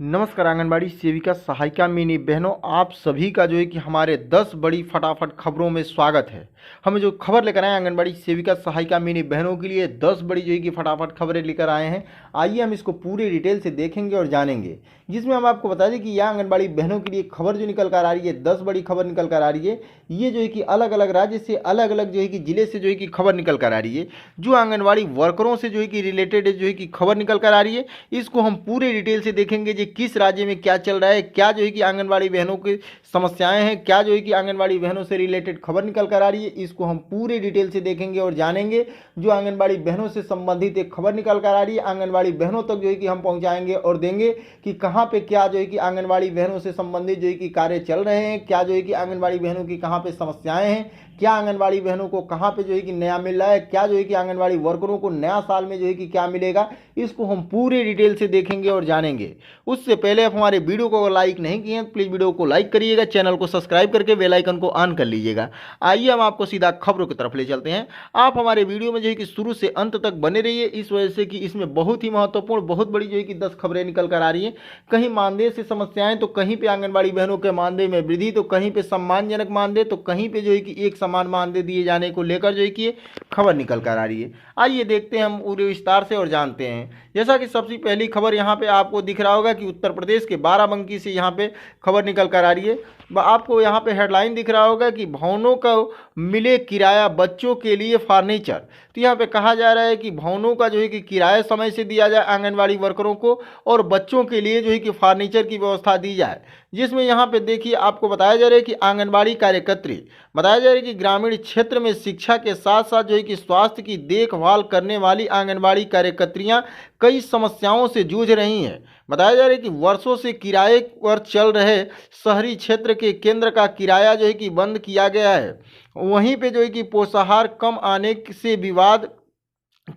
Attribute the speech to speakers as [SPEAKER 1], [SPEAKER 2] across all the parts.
[SPEAKER 1] नमस्कार आंगनबाड़ी सेविका सहायिका मिनी बहनों, आप सभी का जो है कि हमारे 10 बड़ी फटाफट खबरों में स्वागत है। हमें जो खबर लेकर आए आंगनबाड़ी सेविका सहायिका मिनी बहनों के लिए 10 बड़ी जो है कि फटाफट खबरें लेकर आए हैं। आइए हम इसको पूरे डिटेल से देखेंगे और जानेंगे, जिसमें हम आपको बता दें कि यह आंगनबाड़ी बहनों के लिए खबर जो निकल कर आ रही है, 10 बड़ी खबर निकल कर आ रही है। ये जो है कि अलग अलग राज्य से, अलग अलग जो है कि जिले से जो है कि खबर निकल कर आ रही है, जो आंगनबाड़ी वर्करों से जो है कि रिलेटेड जो है कि खबर निकल कर आ रही है। इसको हम पूरे डिटेल से देखेंगे कि किस राज्य में क्या चल रहा है, क्या जो है कि आंगनबाड़ी बहनों की समस्याएं हैं, क्या जो है कि आंगनबाड़ी बहनों से रिलेटेड खबर निकल कर आ रही है। इसको हम पूरे डिटेल से देखेंगे और जानेंगे। जो आंगनबाड़ी बहनों से संबंधित एक खबर निकल कर आ रही है, आंगनबाड़ी बहनों तक जो है कि हम पहुंचाएंगे और देंगे कि कहां पे क्या जो है कि आंगनबाड़ी बहनों से संबंधित जो है कि कार्य चल रहे हैं, क्या जो है कि आंगनबाड़ी बहनों की कहां पे समस्याएं हैं, क्या आंगनबाड़ी बहनों को कहां पे जो है कि नया मिल रहा है, क्या जो है कि आंगनबाड़ी वर्करों को नया साल में जो है कि क्या मिलेगा। इसको हम पूरे डिटेल से देखेंगे और जानेंगे। उससे पहले आप हमारे वीडियो को लाइक नहीं किए तो प्लीज़ वीडियो को लाइक करिएगा, चैनल को सब्सक्राइब करके बेल आइकन को ऑन कर लीजिएगा। आइए हम आपको सीधा खबरों की तरफ ले चलते हैं। आप हमारे वीडियो में जो है कि शुरू से अंत तक बने रहिए, इस वजह से कि इसमें बहुत ही महत्वपूर्ण, बहुत बड़ी जो है कि 10 खबरें निकल कर आ रही हैं। कहीं मानदेय से समस्याएं, तो कहीं पे आंगनबाड़ी बहनों के मानदेय में वृद्धि, तो कहीं पे सम्मानजनक मानदेय, तो कहीं पे जो है कि एक समान मानदेय दिए जाने को लेकर जो है कि खबर निकल कर आ रही है। आइए देखते हैं हम पूरे विस्तार से और जानते हैं। जैसा कि सबसे पहली खबर यहाँ पे आपको दिख रहा होगा कि उत्तर प्रदेश के बाराबंकी से यहाँ पे खबर निकल कर आ रही है। आपको यहाँ पे हेडलाइन दिख रहा होगा कि भवनों का मिले किराया बच्चों के लिए फर्नीचर। तो यहाँ पे कहा जा रहा है कि भवनों का जो है कि किराया समय से दिया जाए आंगनबाड़ी वर्करों को, और बच्चों के लिए जो है कि फर्नीचर की व्यवस्था दी जाए। जिसमें यहाँ पे देखिए आपको बताया जा रहा है कि आंगनबाड़ी कार्यकर्त्री, बताया जा रहा है कि ग्रामीण क्षेत्र में शिक्षा के साथ साथ जो है कि स्वास्थ्य की देखभाल करने वाली आंगनबाड़ी कार्यकर्त्रियाँ कई समस्याओं से जूझ रही हैं। बताया जा रहा है कि वर्षों से किराए पर चल रहे शहरी क्षेत्र के केंद्र का किराया जो है कि बंद किया गया है। वहीं पे जो है कि पोषाहार कम आने से विवाद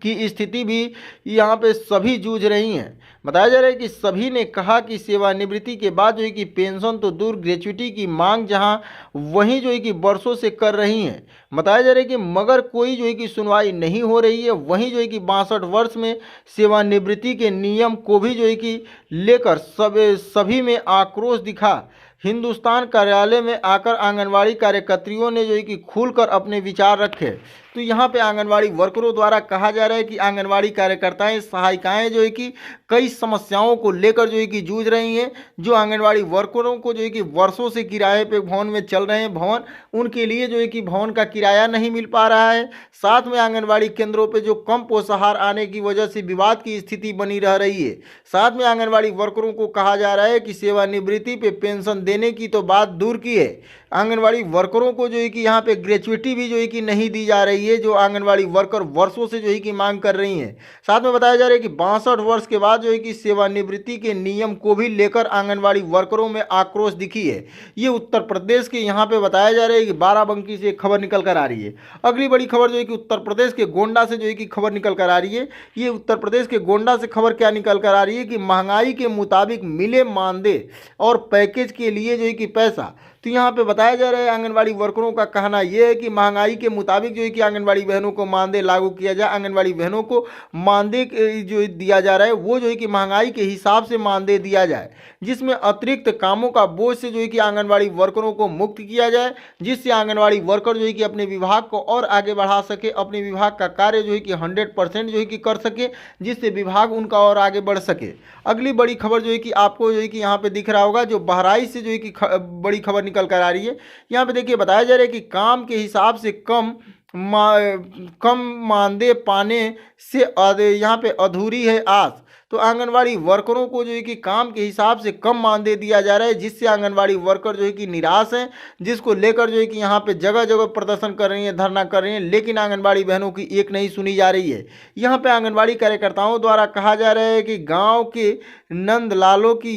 [SPEAKER 1] की स्थिति भी यहाँ पे सभी जूझ रही हैं। बताया जा रहा है कि सभी ने कहा कि सेवानिवृत्ति के बाद जो है कि पेंशन तो दूर, ग्रेच्युटी की मांग जहाँ वहीं जो है कि वर्षों से कर रही हैं। बताया जा रहा है कि मगर कोई जो है कि सुनवाई नहीं हो रही है। वहीं जो है कि 62 वर्ष में सेवानिवृत्ति के नियम को भी जो है कि लेकर सभी में आक्रोश दिखा। हिंदुस्तान कार्यालय में आकर आंगनबाड़ी कार्यकर्त्रियों ने जो है कि खुलकर अपने विचार रखे। तो यहाँ पे आंगनबाड़ी वर्करों द्वारा कहा जा रहा है कि आंगनबाड़ी कार्यकर्ताएं, सहायिकाएं जो है कि कई समस्याओं को लेकर जो है कि जूझ रही हैं। जो आंगनबाड़ी वर्करों को जो है कि वर्षों से किराए पे भवन में चल रहे हैं भवन, उनके लिए जो है कि भवन का किराया नहीं मिल पा रहा है। साथ में आंगनबाड़ी केंद्रों पर जो कम पोषाहार आने की वजह से विवाद की स्थिति बनी रह रही है। साथ में आंगनबाड़ी वर्करों को कहा जा रहा है कि सेवानिवृत्ति पे पेंशन देने की तो बात दूर की है, आंगनबाड़ी वर्करों को जो है कि यहाँ पे ग्रेच्युटी भी जो है कि नहीं दी जा रही है, जो आंगनबाड़ी वर्कर वर्षों से जो है कि मांग कर रही हैं। साथ में बताया जा रहा है कि 62 वर्ष के बाद जो है कि सेवानिवृत्ति के नियम को भी लेकर आंगनबाड़ी वर्करों में आक्रोश दिखी है। ये उत्तर प्रदेश के यहाँ पे बताया जा रहा है कि बाराबंकी से खबर निकल कर आ रही है। अगली बड़ी खबर जो है कि उत्तर प्रदेश के गोंडा से जो है कि खबर निकल कर आ रही है। ये उत्तर प्रदेश के गोंडा से खबर क्या निकल कर आ रही है कि महंगाई के मुताबिक मिले मानदेय और पैकेज के लिए जो है कि पैसा। तो यहाँ पे बताया जा रहा है आंगनबाड़ी वर्करों का कहना यह है कि महंगाई के मुताबिक जो है कि आंगनबाड़ी बहनों को मानदेय लागू किया जाए। आंगनबाड़ी बहनों को मानदेय जो दिया जा रहा है वो जो है कि महंगाई के हिसाब से मानदेय दिया जाए, जिसमें अतिरिक्त कामों का बोझ से जो है कि आंगनबाड़ी वर्करों को मुक्त किया जाए, जिससे आंगनबाड़ी वर्कर जो है कि अपने विभाग को और आगे बढ़ा सके, अपने विभाग का कार्य जो है कि 100% जो है कि कर सके, जिससे विभाग उनका और आगे बढ़ सके। अगली बड़ी खबर जो है कि आपको जो है कि यहाँ पे दिख रहा होगा, जो बहराइच से जो है कि बड़ी खबर निकल कर आ रही है। यहाँ पे देखिए बताया जा रहा है कि काम के हिसाब से कम मानदेय पाने से यहाँ पे अधूरी है आस। तो आंगनबाड़ी वर्करों को जो है कि काम के हिसाब से कम मानदेय दिया जा रहा है, जिससे आंगनबाड़ी वर्कर जो है कि निराश हैं, जिसको लेकर जो है कि यहाँ पे जगह जगह प्रदर्शन कर रही हैं, धरना कर रही हैं, लेकिन आंगनबाड़ी बहनों की एक नहीं सुनी जा रही है। यहाँ पे आंगनबाड़ी कार्यकर्ताओं द्वारा कहा जा रहा है कि गाँव के नंदलालों की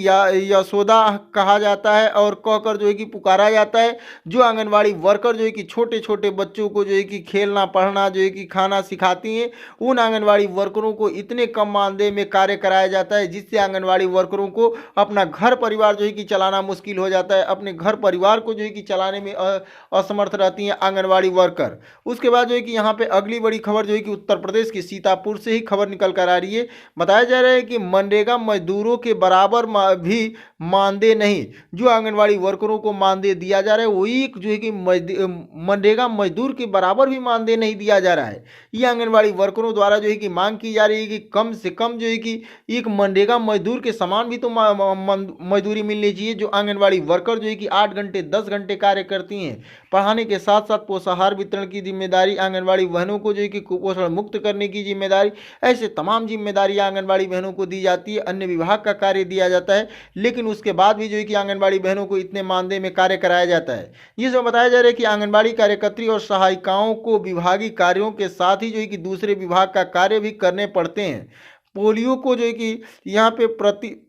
[SPEAKER 1] यशोदा कहा जाता है और कहकर जो है कि पुकारा जाता है। जो आंगनबाड़ी वर्कर जो है कि छोटे छोटे बच्चों को जो है कि खेलना, पढ़ना, जो है कि खाना सिखाती हैं, उन आंगनबाड़ी वर्करों को इतने कम मानदेय में कार्य कराया जाता है, जिससे आंगनबाड़ी वर्करों को अपना घर परिवार जो है कि चलाना मुश्किल हो जाता है। अपने घर परिवार को जो है कि चलाने में असमर्थ रहती हैं आंगनबाड़ी वर्कर। उसके बाद जो है कि यहाँ पे अगली बड़ी खबर जो है कि उत्तर प्रदेश के सीतापुर से ही खबर निकल कर आ रही है। बताया जा रहा है कि मनरेगा मजदूरों मजदूरों के बराबर भी मानदेय नहीं। जो आंगनवाड़ी वर्करों को मानदेय दिया जा रहा है वो एक जो है कि मनरेगा मजदूर के बराबर भी मानदेय नहीं दिया जा रहा है। ये आंगनवाड़ी वर्करों द्वारा जो है कि मांग की जा रही है कि कम से कम जो है कि एक मनरेगा मजदूर के समान भी तो मजदूरी मिलनी चाहिए। जो आंगनवाड़ी वर्कर जो है कि 8 घंटे 10 घंटे कार्य करती हैं, पढ़ाने के साथ साथ पोषाहार वितरण की जिम्मेदारी, आंगनवाड़ी बहनों को जो है कि कुपोषण मुक्त करने की जिम्मेदारी, ऐसे तमाम जिम्मेदारी आंगनवाड़ी बहनों को दी जाती है। अन्य विभाग का कार्य दिया जाता है, लेकिन उसके बाद भी जो है कि आंगनवाड़ी बहनों को इतने मानदेय में कार्य कराया जाता है। जिसमें बताया जा रहा है कि आंगनवाड़ी कार्यकर्त्री और सहायिकाओं को विभागीय कार्यों के साथ ही जो है कि दूसरे विभाग का कार्य भी करने पड़ते हैं। पोलियो को जो है कि यहाँ पे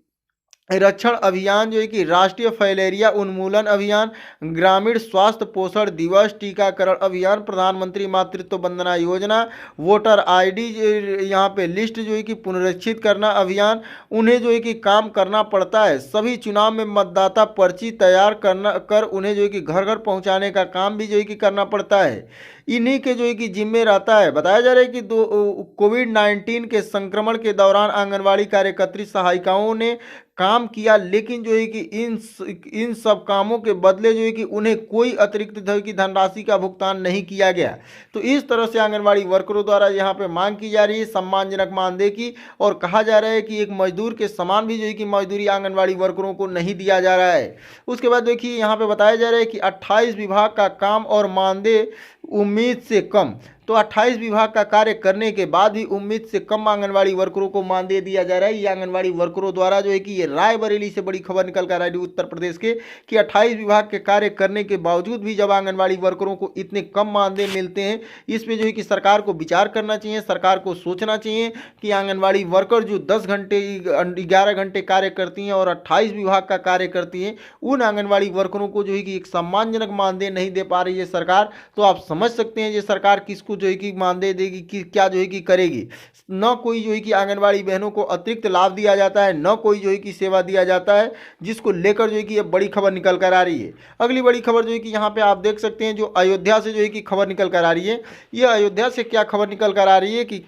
[SPEAKER 1] रक्षण अभियान जो है कि राष्ट्रीय फाइलेरिया उन्मूलन अभियान, ग्रामीण स्वास्थ्य पोषण दिवस, टीकाकरण अभियान, प्रधानमंत्री मातृत्व वंदना योजना, वोटर आईडी यहाँ पे लिस्ट जो है कि पुनरीक्षित करना अभियान, उन्हें जो है कि काम करना पड़ता है। सभी चुनाव में मतदाता पर्ची तैयार कर उन्हें जो है कि घर घर पहुँचाने का काम भी जो है कि करना पड़ता है। इन्हीं के जो है कि जिम्मे रहता है। बताया जा रहा है कि कोविड-19 के संक्रमण के दौरान आंगनवाड़ी कार्यकर्त्री सहायिकाओं ने काम किया, लेकिन जो है कि इन सब कामों के बदले जो है कि उन्हें कोई अतिरिक्त की धनराशि का भुगतान नहीं किया गया। तो इस तरह से आंगनवाड़ी वर्करों द्वारा यहाँ पे मांग की जा रही है सम्मानजनक मानदेय की, और कहा जा रहा है कि एक मजदूर के समान भी जो है कि मजदूरी आंगनवाड़ी वर्करों को नहीं दिया जा रहा है। उसके बाद देखिए यहाँ पे बताया जा रहा है कि 28 विभाग का काम और मानदेय उम्मीद से कम। तो 28 विभाग का कार्य करने के बाद भी उम्मीद से कम आंगनवाड़ी वर्करों को मानदेय दिया जा रहा है। ये आंगनवाड़ी वर्करों द्वारा जो है कि ये रायबरेली से बड़ी खबर निकल कर आ रही है उत्तर प्रदेश के, कि 28 विभाग के कार्य करने के बावजूद भी जब आंगनवाड़ी वर्करों को इतने कम मानदेय मिलते हैं, इसमें जो है कि सरकार को विचार करना चाहिए, सरकार को सोचना चाहिए कि आंगनवाड़ी वर्कर जो 10 घंटे 11 घंटे कार्य करती हैं और 28 विभाग का कार्य करती हैं, उन आंगनवाड़ी वर्करों को जो है कि एक सम्मानजनक मानदेय नहीं दे पा रही है सरकार। तो आप समझ सकते हैं ये सरकार किसको जो है कि मानदेय देगी, कि क्या जो है कि करेगी। न कोई जो है कि आंगनवाड़ी बहनों को अतिरिक्त लाभ दिया जाता है, न कोई जो है कि सेवा दिया जाता है, जिसको लेकर जो है कि ये बड़ी खबर निकल कर आ रही है। अगली बड़ी खबर जो है कि यहाँ पे आप देख सकते हैं, जो अयोध्या से जो है कि खबर निकल कर आ रही है। ये अयोध्या से क्या खबर निकल कर आ रही है कि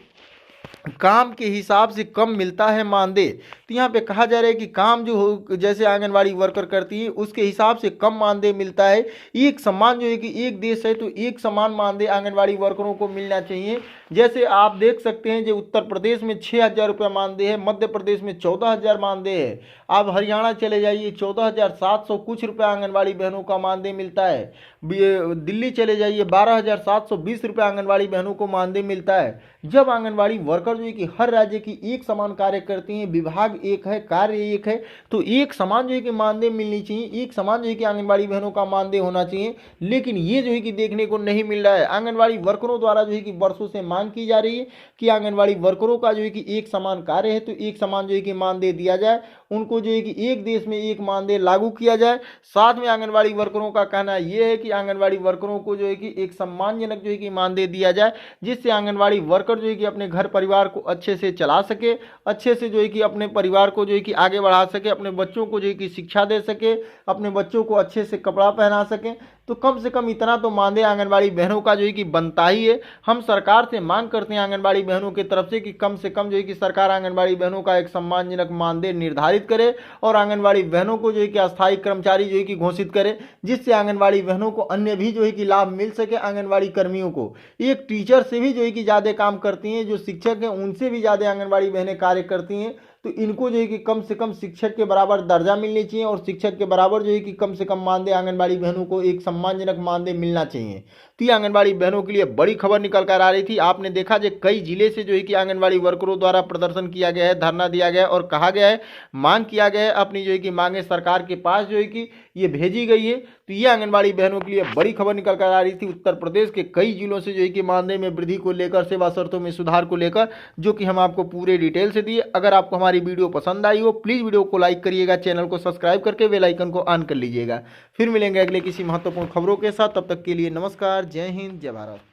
[SPEAKER 1] काम के हिसाब से कम मिलता है मानदेय। तो यहाँ पे कहा जा रहा है कि काम जो हो जैसे आंगनवाड़ी वर्कर करती है उसके हिसाब से कम मानदेय मिलता है। एक समान जो है कि एक देश है तो एक समान मानदेय आंगनवाड़ी वर्करों को मिलना चाहिए। जैसे आप देख सकते हैं, जो उत्तर प्रदेश में 6,000 रुपये मानदेय है, मध्य प्रदेश में 14,000 मानदेय है। आप हरियाणा चले जाइए 14,700 कुछ रुपये आंगनवाड़ी बहनों का मानदेय मिलता है। दिल्ली चले जाइए 12,720 रुपये आंगनवाड़ी बहनों को मानदेय मिलता है। जब आंगनवाड़ी वर्कर जो है कि हर राज्य की एक समान कार्य करती हैं, विभाग एक है, कार्य एक है, तो एक समान जो है कि मानदेय मिलनी चाहिए, एक समान जो है कि आंगनवाड़ी बहनों का मानदेय होना चाहिए। लेकिन ये जो है कि देखने को नहीं मिल रहा है। आंगनवाड़ी वर्करों द्वारा जो है कि वर्षों से मांग की जा रही है कि आंगनवाड़ी वर्करों का जो है कि एक समान कार्य है तो एक समान जो है कि मानदेय दिया जाए, उनको जो है कि एक देश में एक मानदेय लागू किया जाए। साथ में आंगनवाड़ी वर्करों का कहना यह है कि आंगनवाड़ी वर्करों को जो है कि एक सम्मानजनक जो है कि मानदेय दिया जाए, जिससे आंगनवाड़ी वर्कर जो है कि अपने घर परिवार को अच्छे से चला सके, अच्छे से जो है कि अपने परिवार को जो है कि आगे बढ़ा सके, अपने बच्चों को जो है कि शिक्षा दे सके, अपने बच्चों को अच्छे से कपड़ा पहना सके। तो कम से कम इतना तो मानदेय आंगनवाड़ी बहनों का जो है कि बनता ही है। हम सरकार से मांग करते हैं आंगनवाड़ी बहनों की तरफ से कि कम से कम जो है कि सरकार आंगनवाड़ी बहनों का एक सम्मानजनक मानदेय निर्धारित करे और आंगनवाड़ी बहनों को जो है कि अस्थायी कर्मचारी जो है कि घोषित करे, जिससे आंगनवाड़ी बहनों को अन्य भी जो है कि लाभ मिल सके। आंगनवाड़ी कर्मियों को एक टीचर से भी जो है कि ज़्यादा काम करती हैं, जो शिक्षक हैं उनसे भी ज़्यादा आंगनवाड़ी बहनें कार्य करती हैं। तो इनको जो है कि कम से कम शिक्षक के बराबर दर्जा मिलनी चाहिए और शिक्षक के बराबर जो है कि कम से कम मानदेय आंगनवाड़ी बहनों को एक सम्मानजनक मानदेय मिलना चाहिए। तो ये आंगनवाड़ी बहनों के लिए बड़ी खबर निकल कर आ रही थी। आपने देखा जो कई जिले से जो है कि आंगनवाड़ी वर्करों द्वारा प्रदर्शन किया गया है, धरना दिया गया है और कहा गया है, मांग किया गया है, अपनी जो है कि मांगे सरकार के पास जो है कि ये भेजी गई है। तो ये आंगनवाड़ी बहनों के लिए बड़ी खबर निकल कर आ रही थी। उत्तर प्रदेश के कई जिलों से जो है कि मानदेय में वृद्धि को लेकर, सेवा शर्तों में सुधार को लेकर, जो कि हम आपको पूरे डिटेल से दिए। अगर आपको हमारी वीडियो पसंद आई हो प्लीज़ वीडियो को लाइक करिएगा, चैनल को सब्सक्राइब करके बेल आइकन को ऑन कर लीजिएगा। फिर मिलेंगे अगले किसी महत्वपूर्ण खबरों के साथ, तब तक के लिए नमस्कार, जय हिंद, जय भारत।